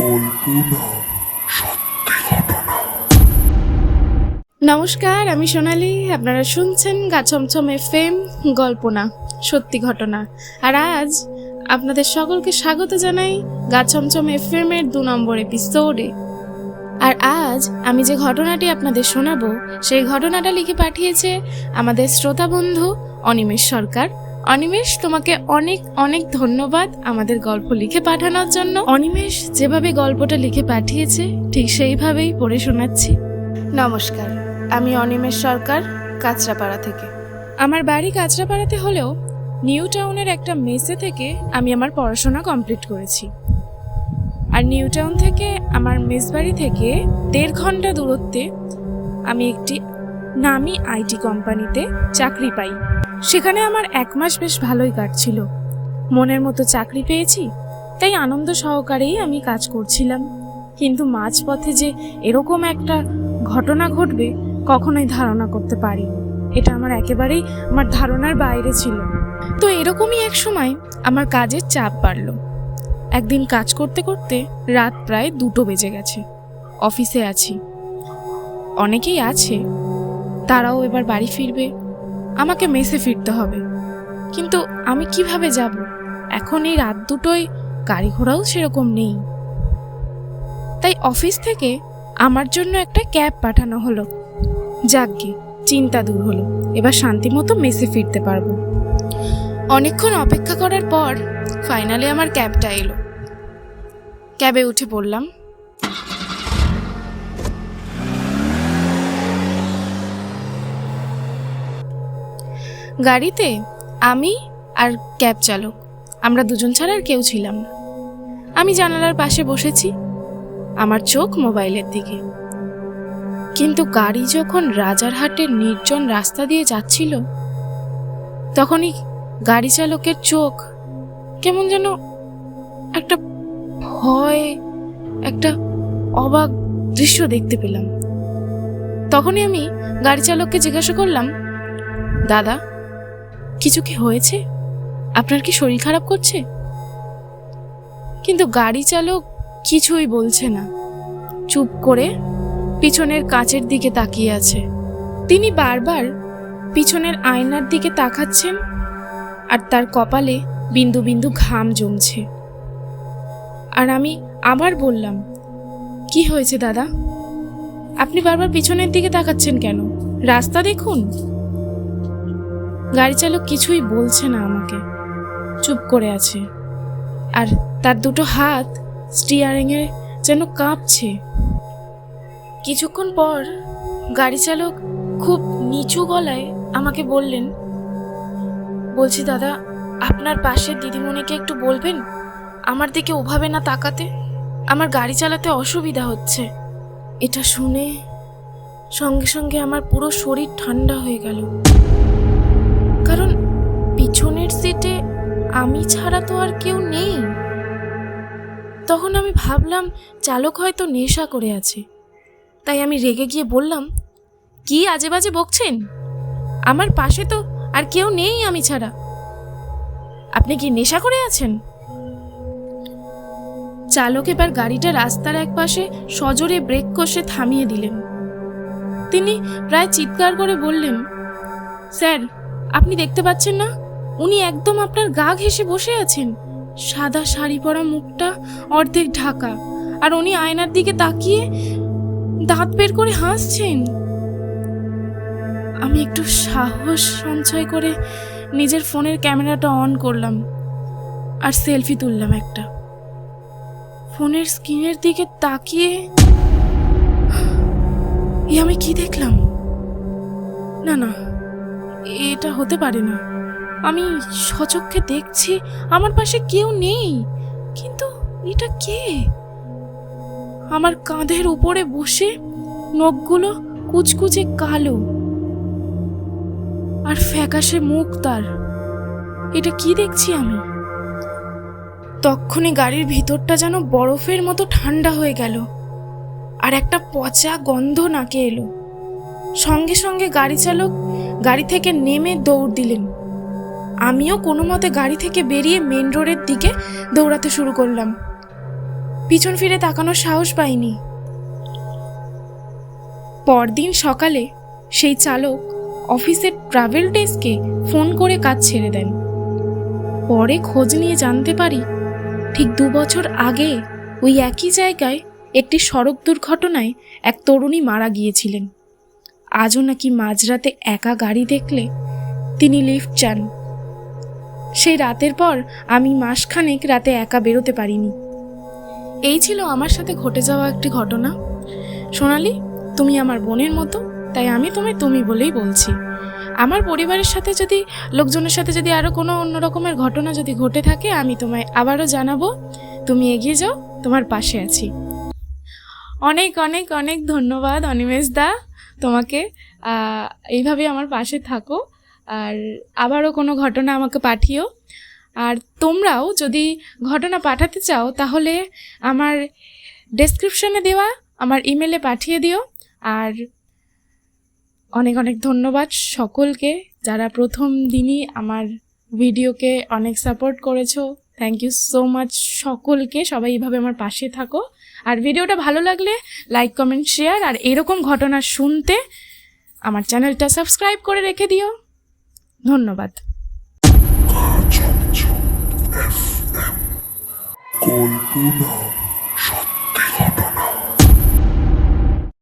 কল্পনা, সত্যি ঘটনা। নমস্কার, আমি সোনালি। আপনারা শুনছেন গা ছমছম FM, গল্প না সত্যি ঘটনা। আর আজ আপনাদের সকলকে স্বাগত জানাই গা ছমছম FM এর 2 নম্বর এপিসোডে। আর আজ আমি যে ঘটনাটি আপনাদের শোনাবো সেই ঘটনাটা লিখে পাঠিয়েছে আমাদের শ্রোতা বন্ধু অনিমেষ সরকার। অনিমেষ, তোমাকে অনেক অনেক ধন্যবাদ আমাদের গল্প লিখে পাঠানোর জন্য। অনিমেষ যেভাবে গল্পটা লিখে পাঠিয়েছে ঠিক সেইভাবেই পড়ে শোনাচ্ছি। নমস্কার, আমি অনিমেষ সরকার, কাঁচরাপাড়া থেকে। আমার বাড়ি কাঁচরাপাড়াতে হলেও নিউ টাউনের একটা মেসে থেকে আমি আমার পড়াশোনা কমপ্লিট করেছি। আর নিউ টাউন থেকে আমার মেস বাড়ি থেকে 1.5 ঘন্টা দূরত্বে আমি একটি নামি আইটি কোম্পানিতে চাকরি পাই। সেখানে আমার 1 মাস বেশ ভালোই কাটছিল। মনের মতো চাকরি পেয়েছি, তাই আনন্দ সহকারেই আমি কাজ করছিলাম। কিন্তু মাঝপথে যে এরকম একটা ঘটনা ঘটবে কখনোই ধারণা করতে পারি। এটা একেবারেই আমার ধারণার বাইরে ছিল। তো এরকমই এক সময় আমার কাজের চাপ বাড়লো। একদিন কাজ করতে করতে রাত প্রায় 2টো বেজে গেছে। অফিসে আছি, অনেকেই আছে, তারাও এবার বাড়ি ফিরবে, আমাকে মেসে ফিরতে হবে। কিন্তু আমি কিভাবে যাব? এখন এই রাত 2টোয় গাড়ি ঘোড়াও সেরকম নেই। তাই অফিস থেকে আমার জন্য একটা ক্যাব পাঠানো হলো। যাকগে, চিন্তা দূর হলো, এবার শান্তি মতো মেসে ফিরতে পারবো। অনেকক্ষণ অপেক্ষা করার পর ফাইনালি আমার ক্যাবটা এলো। ক্যাবে উঠে পড়লাম। গাড়িতে আমি আর ক্যাব চালক, আমরা দুজন ছাড়া আর কেউ ছিলাম না। আমি জানালার পাশে বসেছি, আমার চোখ মোবাইলের দিকে। কিন্তু গাড়ি যখন রাজারহাটের নির্জন রাস্তা দিয়ে যাচ্ছিল তখনই গাড়ি চালকের চোখ কেমন যেন একটা ভয়, একটা অবাক দৃশ্য দেখতে পেলাম। তখনই আমি গাড়ি চালককে জিজ্ঞাসা করলাম, দাদা, কিছু কি হয়েছে? আপনার কি শরীর খারাপ করছে? কিন্তু গাড়ি চালক কিছুই বলছে না, চুপ করে পিছনের কাঁচের দিকে তাকিয়ে আছে। তিনি বারবার পিছনের আয়নার দিকে তাকাচ্ছেন আর তার কপালে বিন্দু বিন্দু ঘাম জমছে। আর আমি আবার বললাম, কি হয়েছে দাদা? আপনি বারবার পিছনের দিকে তাকাচ্ছেন কেন? রাস্তা দেখুন। গাড়ি চালক কিছুই বলছে না আমাকে, চুপ করে আছে। আর তার 2টো হাত স্টিয়ারিংয়ে যেন কাঁপছে। কিছুক্ষণ পর গাড়ি চালক খুব নিচু গলায় আমাকে বললেন, বলছি দাদা, আপনার পাশের দিদিমণিকে একটু বলবেন আমার দিকে ওভাবে না তাকাতে, আমার গাড়ি চালাতে অসুবিধা হচ্ছে। এটা শুনে সঙ্গে সঙ্গে আমার পুরো শরীর ঠান্ডা হয়ে গেল। কারণ পিছনের সিটে আমি ছাড়া তো আর কেউ নেই। তখন আমি ভাবলাম চালক হয়তো নেশা করে আছে। তাই আমি রেগে গিয়ে বললাম, কি আজে বাজে বকছেন? আমার পাশে তো আর কেউ নেই আমি ছাড়া। আপনি কি নেশা করে আছেন? চালক এবার গাড়িটা রাস্তার একপাশে সজোরে ব্রেক কষে থামিয়ে দিলেন। তিনি প্রায় চিৎকার করে বললেন, স্যার, আপনি দেখতে পাচ্ছেন না উনি একদম আপনার গা ঘেঁষে বসে আছেন। সাদা শাড়ি পরা, মুখটা অর্ধেক ঢাকা, আর উনি আয়নার দিকে তাকিয়ে দাঁত বের করে হাসছেন। আমি একটু সাহস সঞ্চয় করে নিজের ফোনের ক্যামেরাটা অন করলাম আর সেলফি তুললাম একটা। ফোনের স্ক্রিনের দিকে তাকিয়ে আমি কি দেখলাম? না না, এটা হতে পারে না। আমি সচক্ষে দেখছি আমার পাশে কেউ নেই, কিন্তু এটা কে? আমার কাঁধের উপরে বসে, নখগুলো কুচকুচে কালো আর ফ্যাকাশে মুখ তার। এটা কি দেখছি আমি? তক্ষুনি গাড়ির ভিতরটা যেন বরফের মতো ঠান্ডা হয়ে গেল আর একটা পচা গন্ধ নাকে এলো। সঙ্গে সঙ্গে গাড়ি চালক গাড়ি থেকে নেমে দৌড় দিলেন। আমিও কোনো মতে গাড়ি থেকে বেরিয়ে মেন রোডের দিকে দৌড়াতে শুরু করলাম। পিছন ফিরে তাকানোর সাহস পাইনি। পরদিন সকালে সেই চালক অফিসের ট্রাভেল ডেস্কে ফোন করে কাজ ছেড়ে দেন। পরে খোঁজ নিয়ে জানতে পারি ঠিক 2 বছর আগে ওই একই জায়গায় একটি সড়ক দুর্ঘটনায় এক তরুণী মারা গিয়েছিলেন। আজও নাকি মাঝরাতে একা গাড়ি দেখলে তিনি লিফট চান। সেই রাতের পর আমি মাসখানেক রাতে একা বেরোতে পারিনি। এই ছিল আমার সাথে ঘটে যাওয়া একটি ঘটনা। সোনালি, তুমি আমার বোনের মতো, তাই আমি তোমায় তুমি বলেই বলছি। আমার পরিবারের সাথে যদি, লোকজনের সাথে যদি আরও কোনো অন্য রকমের ঘটনা যদি ঘটে থাকে, আমি তোমায় আবারও জানাবো। তুমি এগিয়ে যাও, তোমার পাশে আছি। অনেক অনেক অনেক ধন্যবাদ অনিমেষ দা, তোমাকে এইভাবে আমার পাশে থাকো। আর আবারও কোনো ঘটনা আমাকে পাঠিও। আর তোমরাও যদি ঘটনা পাঠাতে চাও তাহলে আমার ডেসক্রিপশনে দেওয়া আমার ইমেলে পাঠিয়ে দিও। আর অনেক অনেক ধন্যবাদ সকলকে যারা প্রথম দিনই আমার ভিডিওকে অনেক সাপোর্ট করেছো। থ্যাংক ইউ সো মাচ সকলকে। সবাই এইভাবে আমার পাশে থাকো। আর ভিডিওটা ভালো লাগলে লাইক, কমেন্ট, শেয়ার। আর এরকম ঘটনা শুনতে আমার চ্যানেলটা সাবস্ক্রাইব করে রেখে দিও। ধন্যবাদ। গা ছমছম FM কল্পনা।